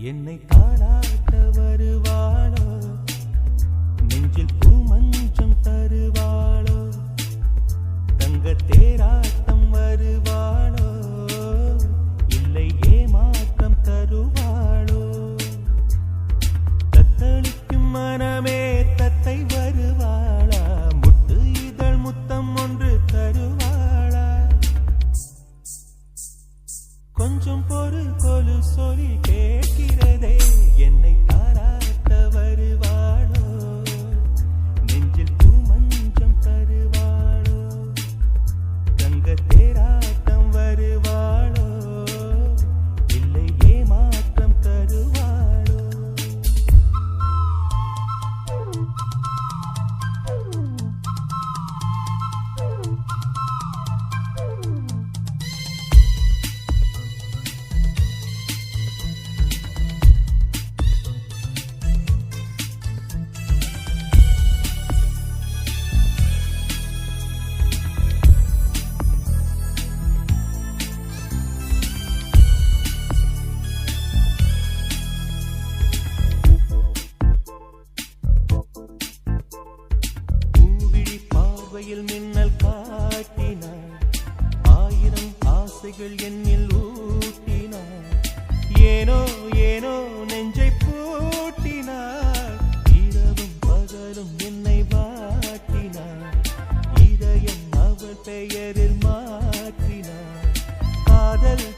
என்னை தாராட்ட வருவாளோ, நெஞ்சில் பூமஞ்சம் தருவாளோ, தங்க தேராட்டம் வருவாளோ, இல்லை ஏமாற்றம் தருவாளோ, தத்தளிக்கும் மனமே தத்தை வருவாளா, முட்டு இதழ் முத்தம் ஒன்று தருவாளா, கொஞ்சம் பொறு கொலு சொல்லி கேட்கிறதே, என்னை தாராட்ட வருவாளோ, நெஞ்சில் பூமஞ்சம் தருவாளோ, தங்க தேராட்டம் வருவாளோ, இல்லை ஏமாற்றம் தருவாளோ. மின்னல் காட்டினாள், ஆயிரம் ஆசைகள் என்னில் ஊட்டினாள், ஏனோ ஏனோ நெஞ்சை பூட்டினாள், இரவும் பகலும் என்னை வாட்டினாள், இதயம் அவள் பெயரில் மாற்றினாள், காதல்